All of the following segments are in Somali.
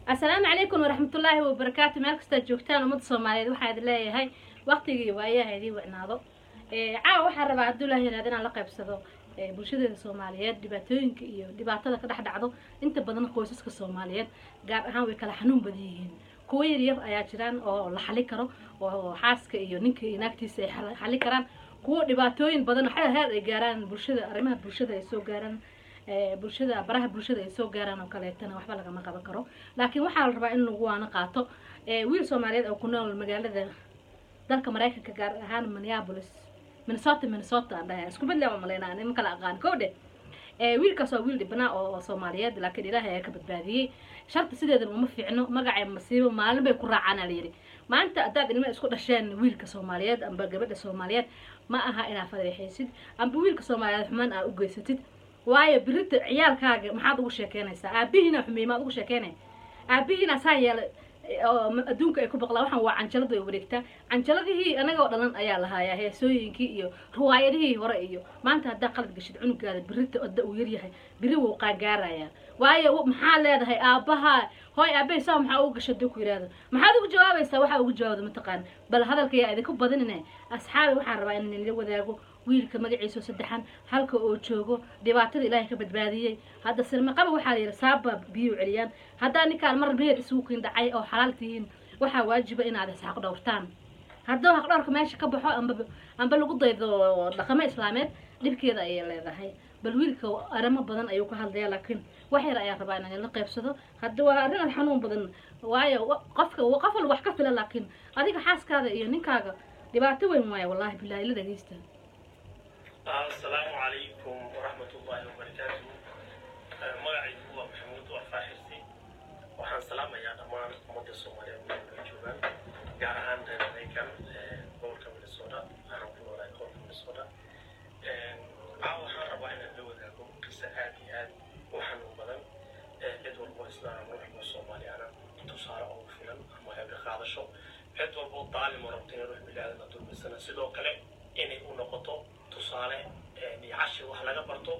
السلام عليكم ورحمة الله وبركاته. مالك استاذ جوكتان ومد صوماليد waxaad leeyahay waqtigii waayaheedii wacnaado caawa waxaan rabaa haduu la yiraahdo inaan la qaybsado bulshada Soomaaliyeed dhibaatooyinka iyo dhibaatada ka dhex dhacdo inta badan qoysaska Soomaaliyeed gaar ahaan way kala xanuun badan yihiin kuwa yar ayaa jiraan oo la xalin karo oo xaaska iyo ninka inaagtiisa ay xalin karaan kuwa dhibaatooyin badan waxa heer ay gaaraan bulshada arrimaha bulshada ay soo gaaraan bulshada baraha bulshada ay soo gaaraan oo kale tan waxba laga ma qaban karo laakiin waxa la rabaa in lagu waana qaato wiil Soomaaliyeed oo ku nool magaalada dalka Mareykanka gaar ahaan Minneapolis Minnesota andaa isku bedlay oo maleynaa in kala aqaan koode wiilkaas waa wiil dhibnaa oo Soomaaliyeed laakiin Ilaahay ayaa ka badbaadiyay sharta sideeda uma fiicno magacay masiibo maalin bay ku raacaan leeyri maanta hadaad ilmo isku dhasheen wiilka Soomaaliyeed amba gabadha Soomaaliyeed ma aha inaa fadeexaysid amba wiilka Soomaaliyeed xumaan aa u geysatid waayo birita ciyaalkaaga maxaad ugu sheekeynaysaa aabihiina xumeeymaad ugu sheekeynay aabihiina saayeel adduunka ay ku baqlaa waxaan waa canjalada ay wareegtaa canjaladii anaga oo dhalan ayaa lahaaya heesooyinkii iyo ruwaayadihii hore iyo maanta hadaa qalad gashid cunugaada birita odda uu yar yahay biri wuu qaagaaraya waayo maxaa leedahay aabaha hooy aabay soo maxaa ugu gashay duu ku yiraahdo maxaad ugu jawaabaysaa waxa ugu jawaabdo ma taqaan bal hadalka yaa idinku badanina asxaabi waxaan rabaa in la wadaago wiilka magaciisa saddexan halka oo joogo dhibaatada Ilaahay ka badbaadiyay hadda sirma qaba waxa la yiraahdaa sabab biyo celiyaan hadda ninkaan mar beer isugu kin dhacay oo xalaaltiin waxa waajiba in aad saaq dhowrtaan hadda wax dhowrka meesha ka baxo amba lagu daydo dhaqamo islaameed dhibkeeda ay leedahay bal wiilka arimo badan ayuu ka hadlayaa laakiin wax yar ayaa rabaa in la qaybsado hadda waa arin xanuun badan waayo qofka wax ka filan laakiin adiga xaaskaada iyo ninkaaga dhibaato weyn waayo wallahi billahi la dhageysta. السلام عليكم ورحمة الله وبركاته. مقعي هو محمود وفاحرتي وحان سلامة يا دمان مدى الصومالية من الجوبان قارهان ريكان بولكا من السوداء أنا أقول لك بولكا من السوداء عاوحان ربعنا اللو ذاكم قصة آدي وحان وبدن إدوال بوإسلام روح من الصومالية أنا تصار أو فيلم أما هيبري خاضشو إدوال بوطالي مربطين روح بلاد نطول بسنة سيدو كلي إني ونقطو tusaale cashir wax laga barto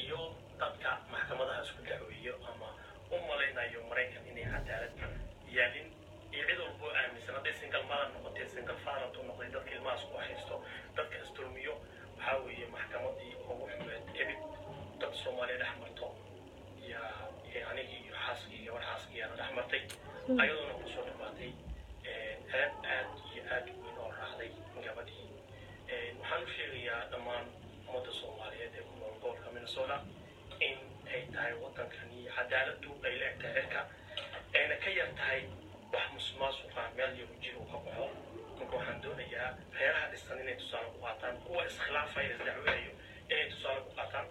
iyo dadka maxkamadaha isku dacweeyo ama u maleynayo Mareykan inay cadaalad yeelin iyo cid walba aaminsan haday single mother noqotay single father noqday dadka ilmaha isku haysto dadka isturmiyo waxa weeye maxkamadii ugu xumeed ebid dad Soomaaliyeed dhexmarto anigii iyo xaaskii iyo xaaskii aan dhexmartay ayadoona ku soo dhawaatay aad weyn oo raacday gabadhii waxaan u sheegayaa dhammaan ummadda Soomaaliyeed ee ku nool gobolka Minnesota in ay tahay wadankani cadaaladdu ay leedahay cirka ayna ka yar tahay wax musuqmaasuqa meel iyo jiro ka baxo marka waxaan doonayaa reeraha dhisan inay tusaale ku qaataan kuwa iskhilaafaya isdacweeyo inay tusaale ku qaataan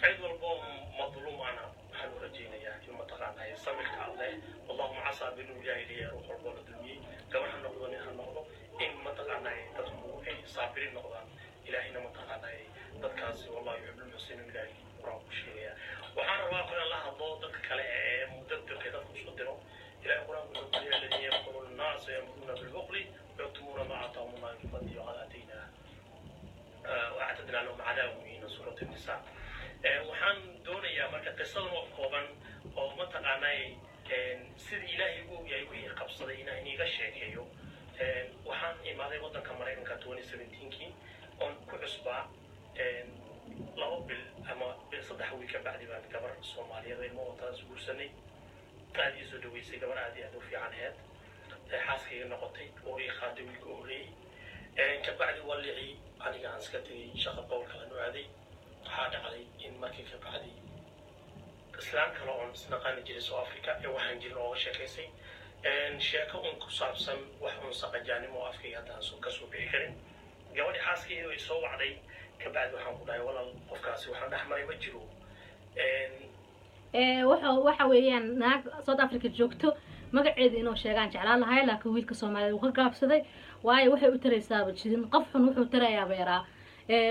cid walba madluum ana waxaan u rajaynayaa in mataqaanaa samirka Allah Allahumma asa binu ilaahi ruux walba la dulmiyay gabarha noqdo nin ha noqdo in mataqaanaa dadku صابرين نقدان إلهنا متقنا ذكرت والله يحب المحسنين إلهي قرآن بشيء وحنا واقع الله ضد كلام ضد كذا خصوصا إلهي قرآن بشيء الذين يقولون الناس يأمرون بالبخل ويكتمون ما أعطاهم الله من فضله وآتينا وأعتدنا لهم عذاب من سورة النساء وحن دون يا مركز قصة وقوبا أو متقنا سيد إلهي يقول قبصة إلهي غشيكيو waxaan imaaday wadanka Mareykanka 2017kii oo ku cusbaa 2 bil ama 3 wiil ka bacdi baan gabar Soomaaliyeed ay mootaas guursanay qaadi soo dhaweysay gabar aad u fiican ahayd xaaskayga noqotay oo ay qaaday wiilka oolay ka bacdi walii aniga aan iska tagay shaqo qowlka aan u aaday waxaa dhacday in markii ka bacdi islaan kale oo isnaqaan jiray South Africa ee waxaan jiray oo sheekaysay sheeko un ku saabsan wax un saqajaanimo afkayga hadaan soo ka soo bixi karin gabadhi xaaskayga ay soo wacday ka bacdi waxaan ku dhahay walaal qofkaasi waxaan dhaxmaray ma jiro waxa weeyaan naag South Africa joogto magaceeda inoo sheegaan jeclaan lahaay laakiin wiilka Soomaaliyeed uu ka gaabsaday waayo waxay u taraysaa jidin qof xun wuxuu tarayaa beeraa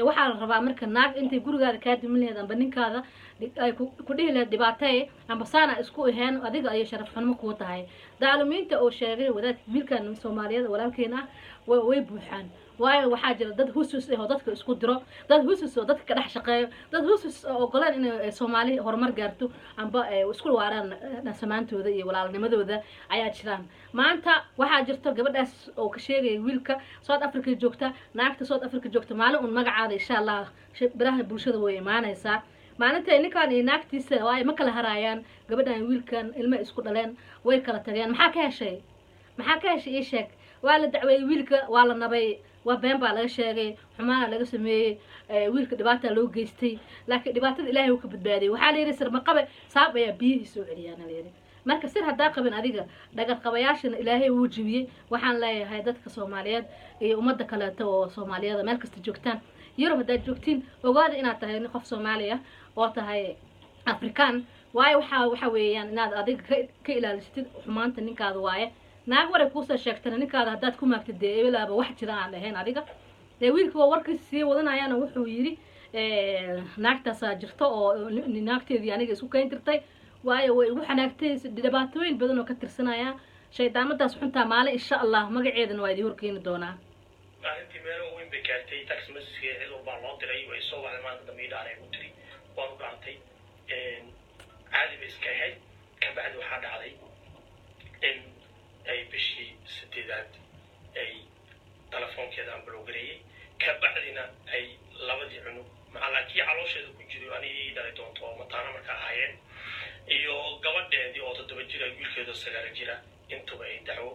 waxaa la rabaa marka naag intay gurigaada ka dimin lahayd amba ninkaada ay ku dhihi lahayd dhibaatay amba saana isku aheen adiga ay sharaf xumo ku tahay daalimiinta oo sheegay wadaad wiilkan Soomaaliyeed walaalkeena way buuxaan waayo waxaa jira dad husus ah oo dadka isku diro dad husus oo dadka ka dhex shaqeeyo dad husus oo golaan in Soomaali horumar gaarto amba isku waaraan samaantooda iyo walaalnimadooda ayaa jiraan maanta waxaa jirto gabadhaas oo ka sheegay wiilka South Africa joogta naagta South Africa joogta maalin un magacaada insha Allah baraha bulshada way imaanaysaa maalinta ninkan iyo naagtiisa way ma kala haraayaan gabadhan wiilkan ilmo isku dhaleen way kala tageen maxaa ka heshay ii sheeg waa la dacweeyay wiilka waa la nabay waa been baa laga sheegay xumaana laga sameeyay wiilka dhibaata loo geystay laakiin dhibaatada Ilaahay uu ka badbaadiyay waxa la yiri sir ma qabe saab ayaa biyihiisa soo celiyaan la yiri marka sir hadaa qaban adiga dhagar qabayaashana Ilaahay uu jibiyay waxaan leeyahay dadka Soomaaliyeed iyo ummadda kale oo Soomaaliyada meel kasta joogtaan Yurub hadaa joogtiin ogaada inaad tahay qof Soomaali ah oo tahay Afrikaan waayo waxa weeyaan inaad adiga ka ilaalisatid xumaanta ninkaada waaye naag waray ku soo sheegtana ninkaada hadaad ku maagtid eelaaba wax jira aan lahayn adiga wiilku waa warkiisa sii wadanayana wuxuu yiri naagtaas jirto oo naagteedii aniga isku keentirtay waayo way ugu xanaagtay dhibaatooyin badan oo ka tirsanaya shaydaamadaas xunta maalin insha Allah magaceedana waa idin horkeeni doonaa maalintii meel weyn bay gaartay taxi message oo baa loo diray way soo wacday maanta dambiida ay u tiri waan u dhaantay caadi bay iska ahayd ka bacdi waxaa dhacday in ay bishii 8aad ay telefoonkeeda aan blogareeyay ka bacdina ay labadii cunug macallakii caloosheeda ku jiray anigii dhalay doonto mataana marka ahaayeen iyo gabadheedii oo 7 jir wiilkeeda 9 jir intuba ay dacwo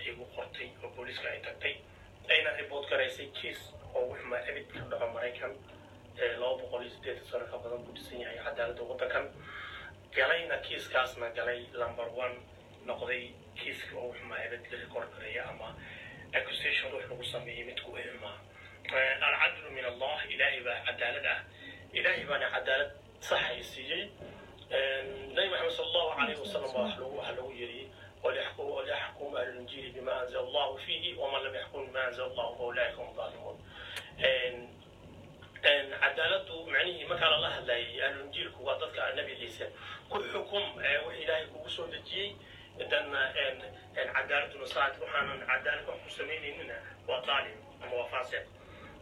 igu qortay oo booliska ay tagtay ayna report garaysay kiis oo wuxuu ma abid ka dhaca Mareykan 208 sano ka badan ku dhisan yahay cadaaladda waddankan galayna kiiskaasna galay number 1 noqday kiiska oo wuxuu ma abid la record gareeya ama accusation wax lagu sameeyay mid ku ilma العدل من الله إلهي بعدالة إلهي بنا عدالة صح يسيجي نبي محمد صلى الله عليه وسلم وحلو يري وليحكم أهل الإنجيل بما أنزل الله فيه ومن لم يحكم بما أنزل الله فأولئك هم الظالمون عدالته معنيه ما كان الله لا أهل الإنجيل هو ضد النبي عيسى كل حكم وإلهي كوسود الجي إن عدالة نصرات وحنا عدالة وحسمين إننا وظالم وفاسق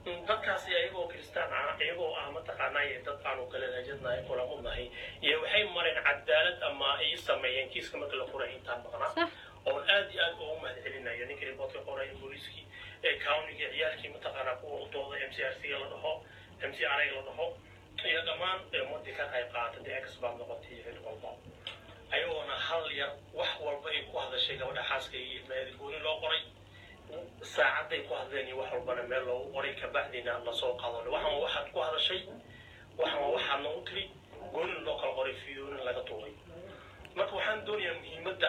dadkaasi ayagoo kristaan ah ayagoo mataqaanay dad aan u kala leejadnay kula mudnahay iyo waxay mareen cadaalad ama ay sameeyeen kiiska marka la furay intaan maqnaa oo aad iyo aad ugu mahadcelinayo ninkii boodka qoray booliski county ciyaalkii mataqaanaa kuwa u dooday MCRC la dhaho MCRA la dhaho iyo dhamaan muddo ka qayb qaatay expert noqotay xil walba ayagoona hal yar wax walba ay ku hadashay gabadha xaaska iyo ilmaheeda gooni loo qoray ساعتين كهذين واحد ربنا ملوا وريك بعدين الله سوق هذا واحد كهذا شيء واحد نوتري قول اللقاء غريفيون لا تطوري ما توحن دنيا مهمة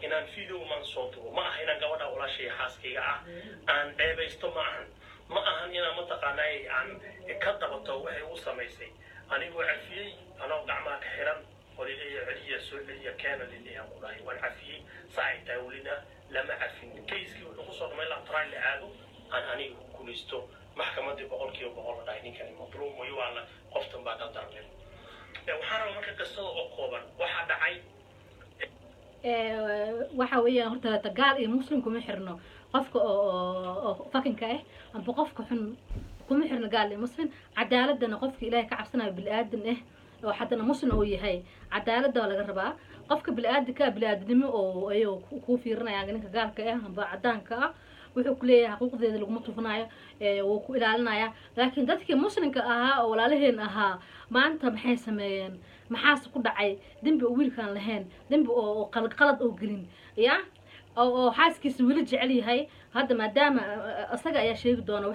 إن نفيدو من صوته ما هنا جودا ولا شيء حاسكي عن أبى استمعن ما هنا متقنعي عن كتب التوه وسميسي أنا وعفي أنا وقع معك حرام ولله عليا سؤالية كان لله والله والعفي ساعد ولنا لما عارفين كيسكي ونقصر ما لا ترى اللي عادوا أنا كوليستو محكمة بقول كيو بقول رايني كان مظلوم ويوعنا قفت بعد الضرب وحنا ما كقصة عقوبة واحد عين waxa weeyaan horta dagaal iyo muslimku ma xirno qofka oo fakinka ah amba qofka xun kuma xirno gaal iyo muslim cadaaladana qofka Ilaahay ka cabsanayo bil aadan ah oo xadana muslim oo yahay cadaaladda laga rabaa qofka bil aadnimo oo ayo ku fiirinayaan ninka gaalka ah amba cadaanka ah wuxuu ku leeyahay xuquuqdeeda lagu mutufanayo oo ku ilaalinaya laakiin dadkii muslimka ahaa oo walaalaheen ahaa maanta maxay sameeyeen maxaas ku dhacay dambi wiilkan lahayn dambi oo qalad oo gelin ya oo xaaskiisa wili jecel yahay hadda maadaama asaga ayaa sheegi doona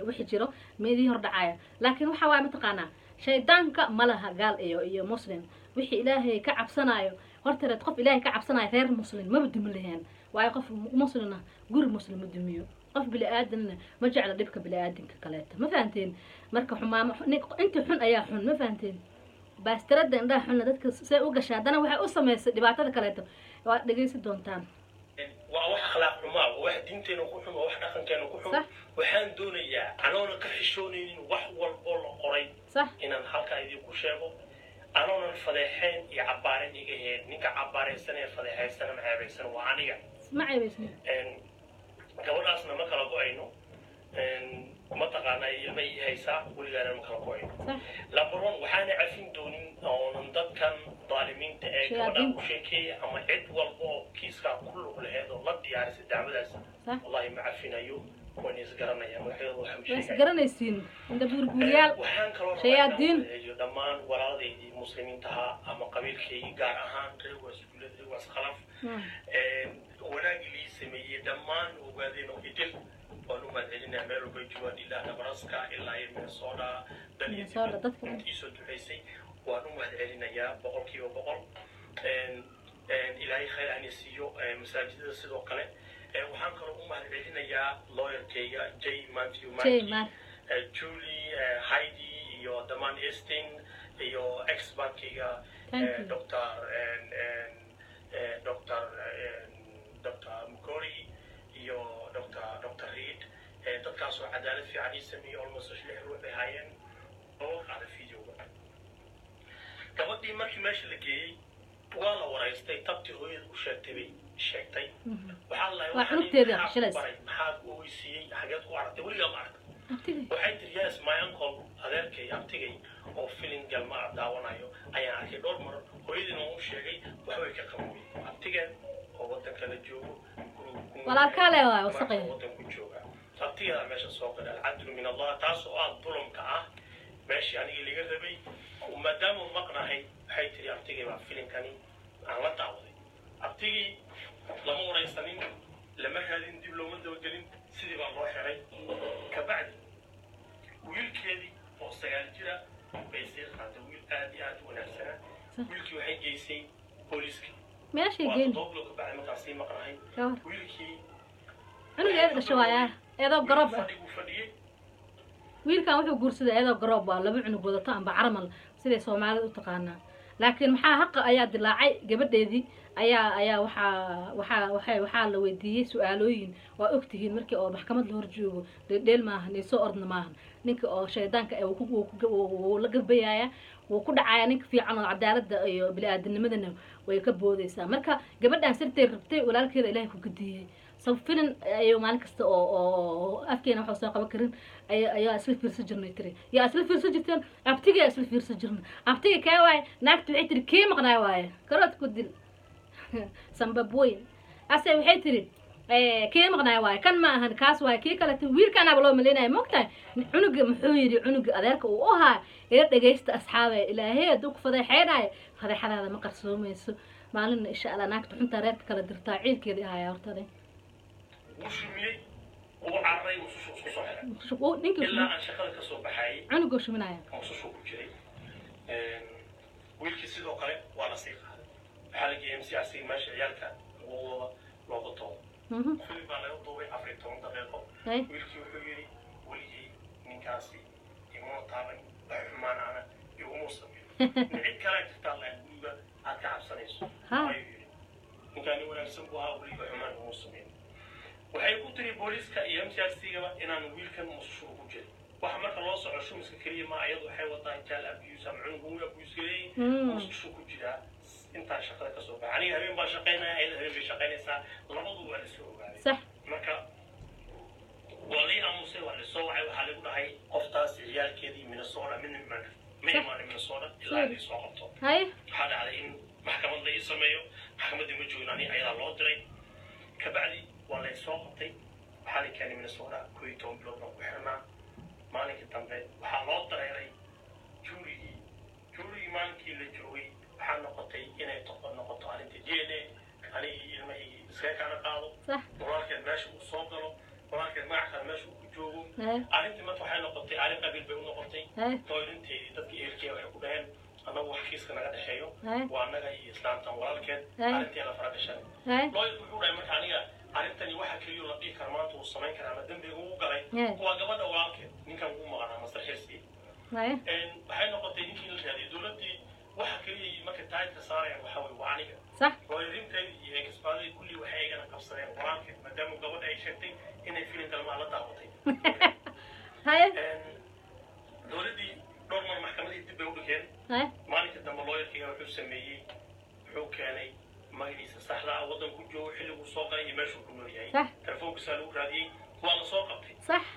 wixii jiro meedii hor dhacaya laakiin waxa waa mataqaanaa shaydaanka malaha gaal iyo muslim wixii Ilaahay ka cabsanayo horta qof Ilaahay ka cabsanayo reer muslim ma badumi lahayn waayo qof muslimna guri muslim dumiyo qof bil aadanna ma jecla dhibka bil aadanka kaleeta ma fahanteen marka xumaamo inta xun ayaa xun ma fahanteen baastarada indhaha xun dadka say u gashaa dana waxay u sameeyay dhibaatada kaleeta waa dhageysi doontaan wax akhlaaq xumo wax diinteena ku xumo wax dhaqankeena ku xumo waxaan doonayaa anoona ka xishoonaynin wax walba la qoray inaan halka idin ku sheego anoonan fadeexeen iyo cabbaarin iga heen ninka cabbaaraysan ee fadeexaysana maceebaysan waa aniga ma ceebaysni gabadhaasna ma kala go-ayno mataqaanaa ilma ii haysaa weligaana ma kala go-ayno labaron waxaana cafin doonin oonan dadkan daalimiinta ee gabadha u sheekeeya ama cid walba oo kiiskaa ku lug laheed oo la diyaarisay dacwadaas wallahi ma cafinayo waan isgaranaya magacyadooda waxaan waa isgaranaysiin inda buurbuuriyaal shayaadiin iyo dhammaan walaaladeydii muslimiintaha ama qabiilkeygii gaar ahaan reewaas khalaf wanaagii lii sameeyey dhammaan ogaadeen oo idil waan u mahadcelinaya meel walbay joogaan ilaa nabaraska ilaa iyo minnesota intii soo duceysay waan u mahadcelinayaa boqolkiiba boqol ilaahay khayr aan siiyo masaajidada sidoo kale waxaan kaloo u mahadcelinayaa lawyerkayga j matthew julie heidi iyo dhammaan estin iyo expertkayga dr mcori iyo dr reed dadkaasoo cadaalad fiican ii sameeyey almost 6 ruux bay haayeen oo qaada videoga gabadhii markii meesha la geeyey waa la waraystay tabtii hooyada u sheegtay bay sheegtay waxaa la maxaad ogeysiiyey xageed ku aragtay weligaa ma aragtay waxay tiri yes my uncle adeerkay abtigay oo filin galma daawanayo ayaan arkay dhowr mar hooyadiina u sheegay waxbay ka qaboobay abtigeen oo wadanka la joogo walaalkaale waa wasaqay wadanku jooga abtigeeda meesha soo galay alcadlu min allah taas oo ah dulamka ah meeshii anigii laga rabay maadaama uu maqnahay waxay tiri abtigay baa filinkani aan la daawaday abtigii lama waraysanin lama raadin dib looma dabagelin sidii baa loo xiray kabacdi wiilkeedii oo 9 jira bay sii qaaday wiil aad iyo aad u wanaagsana wiilkii waxay geysay booliiska meeshii geyn dooblo kabacdi markaan sii maqnahay wiilkii cunugeeda dhashay waaya eedoo garoob ah wiilkan wuxuu guursaday eedoo garoob ah laba cunug wadato amba caramal siday soomaalida u taqaanaa laakiin maxaa haqa ayaa dilaacay gabadheedii ayaa waxaa la weydiiyey su-aalooyin waa ogtihiin markii oo maxkamad la horjoogo dheeldheel maahan iyo soo ordna maahan ninka oo shaydaanka wuu la gabayaya wuu ku dhacaya ninka fiican oo cadaaladda iyo bini-aadamnimadana way ka boodaysaa marka gabadhan sirtay rabtay walaalkeeda ilaahay ku gudiyey sab filin ayo maalin kasta oo afkeena waxaa soo qaban karin ayaa isla fiirsan jirnay tiri yaa isla fiirsan jirteen abtiga isla fiirsan jirnay abtiga kee waaye naagta waxay tiri kee maqnaay waaye karood ku dil sambabweyn ase waxay tiri kee maqnaay waaye kan ma ahan kaas waaye kii kale wiilkaanaaba loo maleynayo mogtahay cunuga muxuu yidhi cunuga adeerka uu u ahaa ila dhagaysta asxaabe ilaahay hadduu ku fadeexeynayo fadeexadaada ma qarsoomayso maalinna insha allah naagta xuntaa reerka kala dirtaa ciilkeedii ahaaya hortade وشمية وعرّي وصوص إلا أن شغل كسب بحي عنق وشمنايا وصوص كجري ويلك سيدو قريب وأنا سيقة حالك يمسي عسير ماشي عيالك ولوقطه فيلم على يوضوي أفريقيا دقيقة ويلك وحيري ولي من كاسي يمون طابن بحمان أنا يوم مصمم نعيد كلاك تطلع يقول أتعب سنيس إن كان يقول أسمبوها ولي بحمان مصمم waxay ku tiri booliska iyo MCRC-ga inaan wiilkan mususho ku jirin waxa marka loo soo cusub iska kaliya ma ayadu waxay wataan jaal abuse ama cunug abuse-gay mususho ku jira inta shaqada ka soo baxay aniga habeen baa shaqeynaya ayada habeen bay shaqeynaysaa labadu waa la soo ogaaday sax marka walii amuse waa la soo wacay waxaa lagu dhahay qoftaas ciyaalkeedii Minnesota Minnesota ilaa ay soo qabto waxaa dhacday in maxkamad la ii sameeyo maxkamadii ma joognaani ayadaa loo diray kabacdi ولا يسوقتي وحالي كان من الصورة كويتون بلونا وحرنا مالك التنبيه وحالات طريري جوري مالكي لجوي وحال نقطي إنا يتقل نقطة على الديانة علي المهي سيك أنا قاضو ولكن ماشي وصوقلو ولكن ما أحكي ماشي وجوه أنت ما تحال نقطي علي قبل بيو نقطي طويل انتي تبكي إيركي وحكو بهن أنا وحكيس كنا قد حيو وأنا جاي إسلام تنوالكن أنت على فرق الشام لو يقولوا رأي مكانية arintani waxa kaliya la dhigi karo maanta uu sameyn karaa ama dambiga uu galay waa gabadha walaalkeed ninkan uu maqnaa Masar Xirsi waxay noqotay ninkii la raadiyay dowladii waxa kaliya marka taayirka saarayaan waxa way waaniga sax hooyadinteed iyo expaadii kulli waxay igana qabsadeen walaalkeed maadaama gabadha ay sheegtay inay filin kalma la daawatay dowladii dhowr mar maxkamadii dib bay u dhigeen maalinka dambe looyarkiga wuxuu sameeyey wuxuu keenay magaciisa saxda ah waddanku joogo xilliguu soo galay iyo meeshuu ku nool yahay telefoonkiisaa lagu raadiyey waa la soo qabtay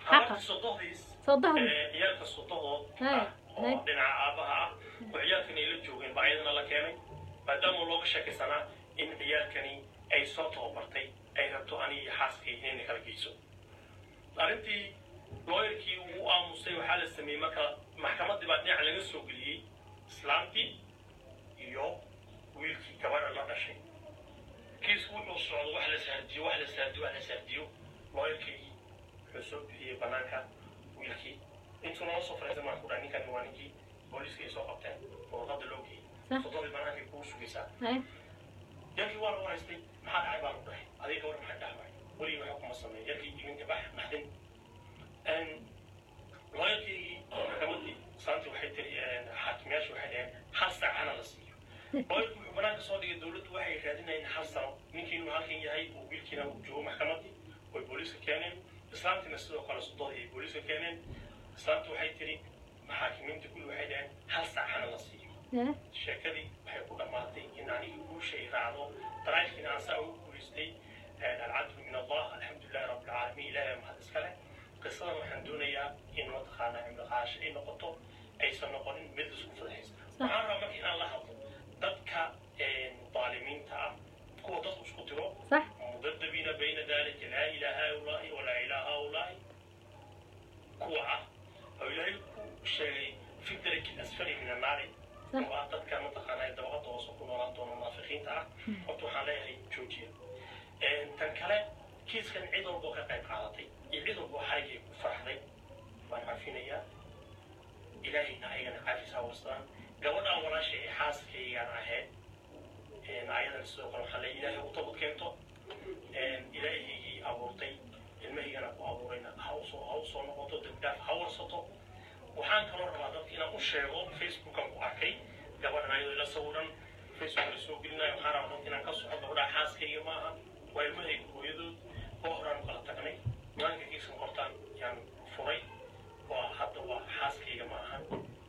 habartii sodohdiis ciyaalka sodohood oo dhinaca aabaha ah oo ciyaalkan ay la joogeen baa iyadana la keenay maadaama looga sheekaysanaa in ciyaalkani ay soo tababartay ay rabto aniga iyo xaaskay inayna kala geyso arrintii looyarkii uu aamusay waxaa la sameeyey marka maxkamaddii baa dhinac laga soo geliyey islaamkii iyo wiilkii gabadha la dhashay kiisku wuxuu socdo wax la saardiyo looyarkii wuxuu soo bixiyey banaanka wiilkii intuu nala soo fariistay maan ku dhahay ninkan waa ninkii booliiska ay soo qabteen oo hadda loo geeyey sododii banaankay kugu sugaysaa yarkii waa la waraystay maxaa dhacay baa lagu dhahay adiga gabadha maxay dhahmay weligii waxa kuma sameeyey yarkii iminka bax naxdin looyarkii maxkamaddii saanti waxay tiri xaakimayaashu waxay dhaheen hal saac hana la siiyo looyarkii wuxuu banaanka soo dhigay dowladdu waxay raadinayeen hal sano ninkii inuu halkan yahay uu wiilkiina uu joogo maxkamaddii way booliiska keeneen islaamtiina sidoo kale sododii ay booliiska keeneen islaamtu waxay tiri maxaakimiinta kulli waxay dhaheen hal saac hana la siiyo sheekadii waxay ku dhammaatay in aniga guusha ay raacdo daraajkiina aan saa ugu guulaystay alcadlu min allah alxamdulilahi rabbilcaalamiin ilaahay mahad iska leh qisadan waxaan doonayaa in mataqaanaa cimriqaasho ay noqoto aysan noqonin mid isku fadaxaysa waxaan rabaa marka inaan la hadlo dadka daalimiinta ah kuwa dadku isku tiro mudadabiina bayna dalika laa ilaaha haulaai walaa ilaaha haulaai kuwa ah oo ilaahay ku sheegay fi daraki asfali min annaari waa dadka mataqaanaa dabaqada hoose ku noolaan doona munaafiqiinta ah horta waxaan leeyahay joojiya tan kale kiiskan cid walboo ka qayb qaadatay iyo cid walboo xarigay ku faraxday waan cafinayaa ilaahayna ayagana cafis ha wastaan gabadhaan walaasha ee xaaskaygaan ahayd ayadana sidoo kale waxaan leeyahay ilaahay u tabad keento ilaahaygii abuurtay ilmahaygana ku abuurayna ha u soo noqoto degdaaf ha warsato waxaan kaloo rabaa dadka inaan u sheego facebookan ku arkay gabadhan ayadoo ila sawiran facebook la soo gelinayo waxaan rabaa dadka inaan ka soco gabadhaa xaaskayga ma aha waa ilmahayga hooyadood oo horaan kala tagnay maalinka kiiskan qortaan yaan furay waa hadda waa xaaskayga ma ahan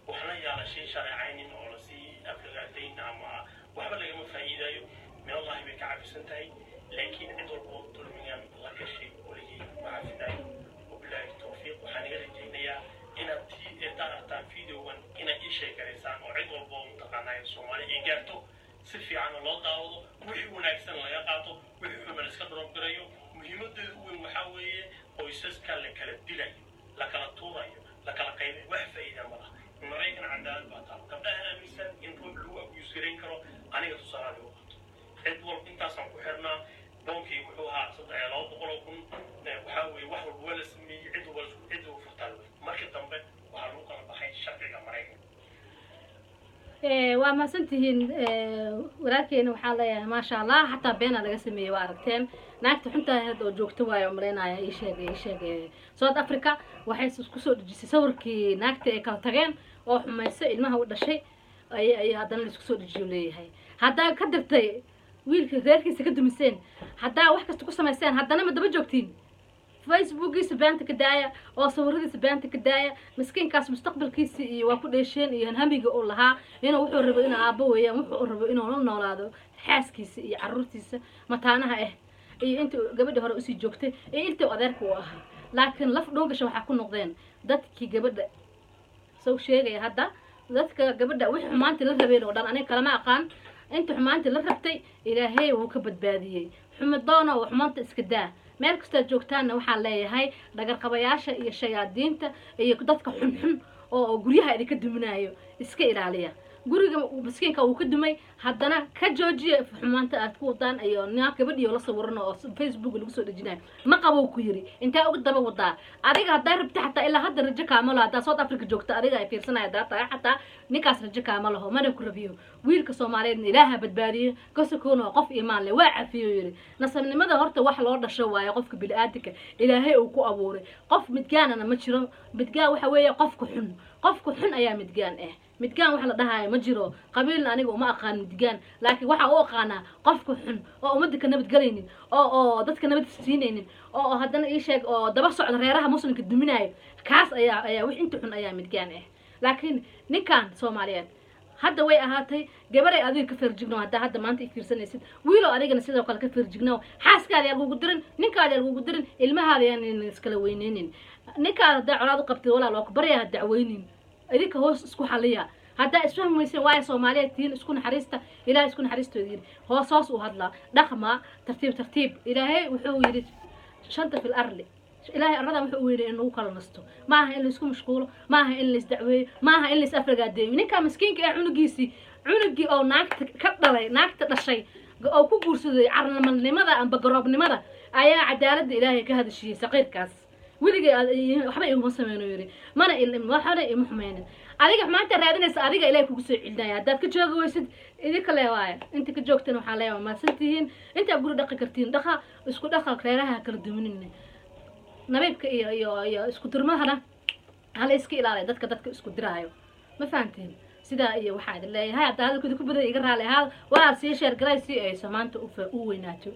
waxna yaala shay shareecaynin oo lasii aflagaatayn ama waxba lagama faa'iidaayo min allahi bay ka cafisan tahay laakiin cid walba oo dulmigan la gashay weligii ma cafinayo wabilaahi tawfiiq waxaan iga rajaynayaa inaad daarartaan videogan inaad ii sheekaraysaan oo cid walba oo mataqaanaa soomaali ay gaarto si fiican loo daawado wixii wanaagsan laga qaato wixii xun la iska doroobgarayo muhiimadeedu weyn waxaa weeye qoysaska la kala dilayo la kala tuurayo la kala qaybayo wax faa'iida ma laha maraykan cadaalad baa taalo gabdhaha aaminsan in ruux lagu abuse garayn karo aniga tusaalaha lagu qaato cid walba intaasaan ku xirnaa boonkii wuxuu ahaa 300,000 waxaa weeye wax walba waa la sameeyey cid walba furtaan markii dambe waxaa lagu kala baxay sharciga maraykanka waa mahadsantihiin walaalkeena waxaa leeyahay maasha allah xataa beena laga sameeyey waa aragteen naagta xuntaa oo joogto waayo umaleynaya ii sheegay South Africa waxay isku soo dhijisay sawirkii naagta ay kala tageen oo xumaysay ilmaha u dhashay ay haddana isku soo dhijiyo leeyahay haddaa ka dirtay wiilka reerkiisa ka dumiseen haddaa wax kasta ku samayseen haddana ma daba joogtiin facebookiisa beenta ka daaya oo sawiradiisa beenta ka daaya miskiinkaas mustaqbalkiisa iyo waa ku dheesheen iyo hamiga uu lahaa inuu wuxuu rabo inuu aabbo weeyaan wuxuu rabo inuu la noolaado xaaskiisa iyo carruurtiisa mataanaha ah iyo inta gabadha hore usii joogtay iyo inta adeerka uu ahaa laakiin laf dhoogasha waxaa ku noqdeen dadkii gabadha soo sheegaya hadda dadka gabadha wixii xumaantii la rabeen oo dhan aniga kalama aqaan inta xumaantii la rabtay ilaahay wuu ka badbaadiyey xumidoona oo xumaanta iska daa meel kasta joogtaana waxaan leeyahay dhagar qabayaasha iyo shayaadiinta iyo dadka xunxun oo guryaha idinka duminayo iska ilaaliya guriga miskiinka uu ka dumay haddana ka joojiya xumaanta aad ku wadaan iyo naag gabadhiyo la sawirano oo facebook lagu soo dhajinayo ma qabo ku yiri inta ugu daba wadaa adiga hadaa rabta xataa ilaa hadda rajo kaamalo hadaa South Africa joogta adiga ay fiirsanaya data xataa ninkaas rajo kaamalo mana ku rabiyo wiilka Soomaaliyeed ilaaha badbaadiyo kasakoona qof iimaan leh waa cafiyo yiri nasabnimada horta wax loo dhasho waayo qofka bini'aadamka ilaahay uu ku abuuray qof midgaanana ma jiro midgaan waxa weeye qofku xun ayaa midgaan midgaan waxa la dhahayo ma jiro qabiilna aniga uma aqaan midgaan laakiin waxa uu aqaana qofku xun oo umada ka nabad galaynin oo dadka nabad siinaynin oo haddana ii sheeg oo daba socda reeraha muslimka duminayo kaas ayaa wax inta xun ayaa midgaan laakiin ninkan Soomaaliyeed hadda way ahaatay gabaray adiga ka farjigno hadda maanta fiirsanaysid wiilo adigana sidoo kale ka farjigno xaaskaada yaa ugu dirin ninkaada yaa ugu dirin ilmahaada yaa iskala weyneenin ninkaada hadda colaad u qabtay walaal oo bariya dacweynin idinka hoos isku xaliya hadda isfahmaysan waay Soomaaliyeed tiin isku naxariista ilaahay isku naxariistoodii hoos u hadla dhaqma tartiib ilaahay wuxuu yiri shanta fil arli ilaahay arada wuxuu weeyay inuu kala nasto maaha in la isku mashquulo maaha in la isdacweeyo maaha in la isafragaadeeyo ninka miskiinka ee cunugii oo naagta ka dhalay naagta dhashay oo ku guursaday carnamalnimada amba garoobnimada ayaa cadaaladda ilaahay ka hadashiyay saqiirkaas wiliga waxba igu sameeyno yiri mana waxana imu xumeeyeen adiga maanta raadinaysa adiga ilaahay kugu soo cilinaya hadaad ka joogo waysid idinka leewaay inta ka joogtana waxa leeyahay ma santihiin inta guri dhaqi kartiin dhaqa isku dhaqa reeraha kala duwanina nabeebka iyo isku dirmadana hal iska ilaaliyo dadka isku diraayo ma fahanteen sida iyo waxa ay leeyahay hadda hadalkooda ku badan iga raali ahaa waa sii sheer garay si ay samaanta u weynaato